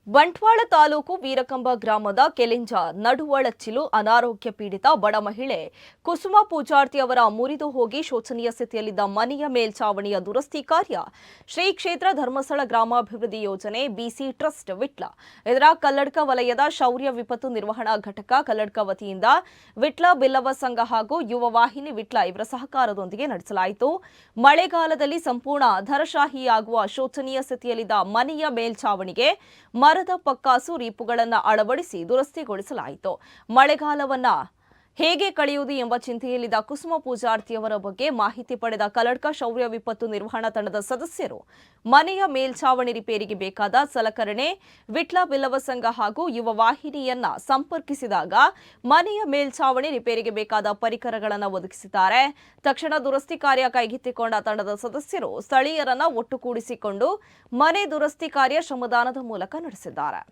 ಬಂಟ್ವಾಳ ತಾಲೂಕು ವೀರಕಂಬ ಗ್ರಾಮದ ಕೆಲಿಂಜ ನಡುವಳಚ್ಚಿಲು ಅನಾರೋಗ್ಯ ಪೀಡಿತ ಬಡ ಮಹಿಳೆ ಕುಸುಮ ಪೂಜಾರ್ತಿ ಅವರ ಮುರಿದು ಹೋಗಿ ಶೋಚನೀಯ ಸ್ಥಿತಿಯಲ್ಲಿದ್ದ ಮನೆಯ ಮೇಲ್ಛಾವಣಿಯ ದುರಸ್ತಿ ಕಾರ್ಯ ಶ್ರೀ ಕ್ಷೇತ್ರ ಧರ್ಮಸ್ಥಳ ಗ್ರಾಮಾಭಿವೃದ್ಧಿ ಯೋಜನೆ ಬಿಸಿ ಟ್ರಸ್ಟ್ ವಿಟ್ಲ ಇದರ ಕಲ್ಲಡ್ಕ ವಲಯದ ಶೌರ್ಯ ವಿಪತ್ತು ನಿರ್ವಹಣಾ ಘಟಕ ಕಲ್ಲಡ್ಕ ವತಿಯಿಂದ ವಿಟ್ಲ ಬಿಲ್ಲವ ಸಂಘ ಹಾಗೂ ಯುವ ವಾಹಿನಿ ವಿಟ್ಲ ಇವರ ಸಹಕಾರದೊಂದಿಗೆ ನಡೆಸಲಾಯಿತು. ಮಳೆಗಾಲದಲ್ಲಿ ಸಂಪೂರ್ಣ ಧರಶಾಹಿಯಾಗುವ ಶೋಚನೀಯ ಸ್ಥಿತಿಯಲ್ಲಿದ್ದ ಮನೆಯ ಮೇಲ್ಛಾವಣಿಗೆ ಮರದ ಪಕ್ಕಾಸು ರೀಪುಗಳನ್ನು ಅಳವಡಿಸಿ ದುರಸ್ತಿಗೊಳಿಸಲಾಯಿತು. ಮಳೆಗಾಲವನ್ನ ಹೇಗೆ ಕಳೆಯುವುದು ಎಂಬ ಚಿಂತೆಯಲ್ಲಿದ್ದ ಕುಸುಮ ಪೂಜಾರ್ತಿಯವರ ಬಗ್ಗೆ ಮಾಹಿತಿ ಪಡೆದ ಕಲ್ಲಡ್ಕ ಶೌರ್ಯ ವಿಪತ್ತು ನಿರ್ವಹಣಾ ತಂಡದ ಸದಸ್ಯರು ಮನೆಯ ಮೇಲ್ಛಾವಣಿ ರಿಪೇರಿಗೆ ಬೇಕಾದ ಸಲಕರಣೆ ವಿಟ್ಲ ಬಿಲ್ಲವ ಸಂಘ ಹಾಗೂ ಯುವ ವಾಹಿನಿಯನ್ನ ಸಂಪರ್ಕಿಸಿದಾಗ ಮನೆಯ ಮೇಲ್ಛಾವಣಿ ರಿಪೇರಿಗೆ ಬೇಕಾದ ಪರಿಕರಗಳನ್ನು ಒದಗಿಸಿದ್ದಾರೆ. ತಕ್ಷಣ ದುರಸ್ತಿ ಕಾರ್ಯ ಕೈಗೆತ್ತಿಕೊಂಡ ತಂಡದ ಸದಸ್ಯರು ಸ್ಥಳೀಯರನ್ನ ಒಟ್ಟುಗೂಡಿಸಿಕೊಂಡು ಮನೆ ದುರಸ್ತಿ ಕಾರ್ಯ ಶ್ರಮದಾನದ ಮೂಲಕ ನಡೆಸಿದ್ದಾರೆ.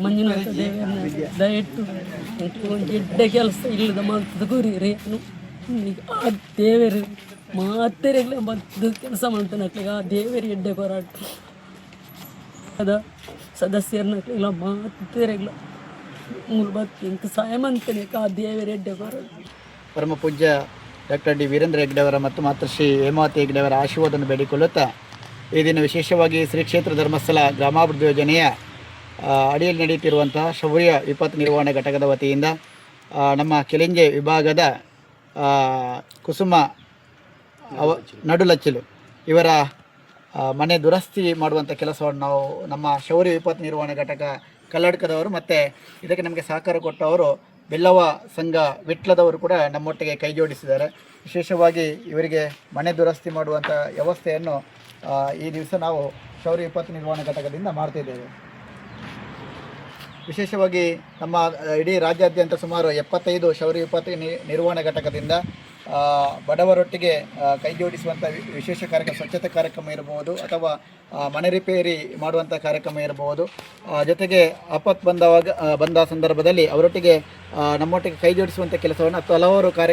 ಮಂಜುನಾಥ ದೇವರನ್ನ ದಯವಿಟ್ಟು ಒಂದು ಗಿಡ್ಡ ಕೆಲಸ ಇಲ್ಲದ ಮಾಡ್ತದ ಗುರಿ ಆ ದೇವರು ಮಾತೆರೆಗ್ಲ ಬದ್ದು ಕೆಲಸ ಮಾಡ್ತಾನಕ್ಲಿಗ ಆ ದೇವರ ಎಡ್ಡೆ ಹೋರಾಟ ಅದ ಸದಸ್ಯರನ್ನ ಮಾತೆರೆಗ್ಲ ಮೂರು ಬತ್ತು ಇಂಕ ಸಹಾಯ ಮಾಡ್ತಾನೆ ಆ ದೇವರ ಎಡ್ಡೆ ಹೋರಾಟ. ಪರಮ ಪೂಜ್ಯ ಡಾಕ್ಟರ್ ಡಿ ವೀರೇಂದ್ರ ಹೆಗ್ಡೆ ಅವರ ಮತ್ತು ಮಾತೃಶ್ರೀ ಹೇಮಾವತಿ ಹೆಗ್ಡೆ ಅವರ ಆಶೀರ್ವಾದವನ್ನು ಬೇಡಿಕೊಳ್ಳುತ್ತಾ ಈ ದಿನ ವಿಶೇಷವಾಗಿ ಶ್ರೀ ಕ್ಷೇತ್ರ ಧರ್ಮಸ್ಥಳ ಗ್ರಾಮಾಭಿವೃದ್ಧಿ ಯೋಜನೆಯ ಅಡಿಯಲ್ಲಿ ನಡೆಯುತ್ತಿರುವಂತಹ ಶೌರ್ಯ ವಿಪತ್ತು ನಿರ್ವಹಣೆ ಘಟಕದ ವತಿಯಿಂದ ನಮ್ಮ ಕೆಲಿಂಜೆ ವಿಭಾಗದ ಕುಸುಮ ನಡುಲಚ್ಚಿಲು ಇವರ ಮನೆ ದುರಸ್ತಿ ಮಾಡುವಂಥ ಕೆಲಸವನ್ನು ನಾವು ನಮ್ಮ ಶೌರ್ಯ ವಿಪತ್ತು ನಿರ್ವಹಣೆ ಘಟಕ ಕಲ್ಲಡ್ಕದವರು ಮತ್ತು ಇದಕ್ಕೆ ನಮಗೆ ಸಹಕಾರ ಕೊಟ್ಟವರು ಬೆಲ್ಲವ ಸಂಘ ವಿಟ್ಲದವರು ಕೂಡ ನಮ್ಮೊಟ್ಟಿಗೆ ಕೈ ಜೋಡಿಸಿದ್ದಾರೆ. ವಿಶೇಷವಾಗಿ ಇವರಿಗೆ ಮನೆ ದುರಸ್ತಿ ಮಾಡುವಂಥ ವ್ಯವಸ್ಥೆಯನ್ನು ಈ ದಿವಸ ನಾವು ಶೌರ್ಯ ವಿಪತ್ತು ನಿರ್ವಹಣೆ ಘಟಕದಿಂದ ಮಾಡ್ತಿದ್ದೇವೆ. ವಿಶೇಷವಾಗಿ ನಮ್ಮ ಇಡೀ ರಾಜ್ಯಾದ್ಯಂತ ಸುಮಾರು 75 ಶೌರ್ಯ ವಿಪತ್ತು ನಿರ್ವಹಣೆ ಘಟಕದಿಂದ ಬಡವರೊಟ್ಟಿಗೆ ಕೈ ಜೋಡಿಸುವಂಥ ವಿಶೇಷ ಕಾರ್ಯಕ್ರಮ, ಸ್ವಚ್ಛತೆ ಕಾರ್ಯಕ್ರಮ ಇರಬಹುದು ಅಥವಾ ಮನೆ ರಿಪೇರಿ ಮಾಡುವಂಥ ಕಾರ್ಯಕ್ರಮ ಇರಬಹುದು. ಜೊತೆಗೆ ಆಪತ್ತು ಬಂದ ಸಂದರ್ಭದಲ್ಲಿ ಅವರೊಟ್ಟಿಗೆ ನಮ್ಮೊಟ್ಟಿಗೆ ಕೈ ಜೋಡಿಸುವಂಥ ಕೆಲಸವನ್ನು ಹಲವಾರು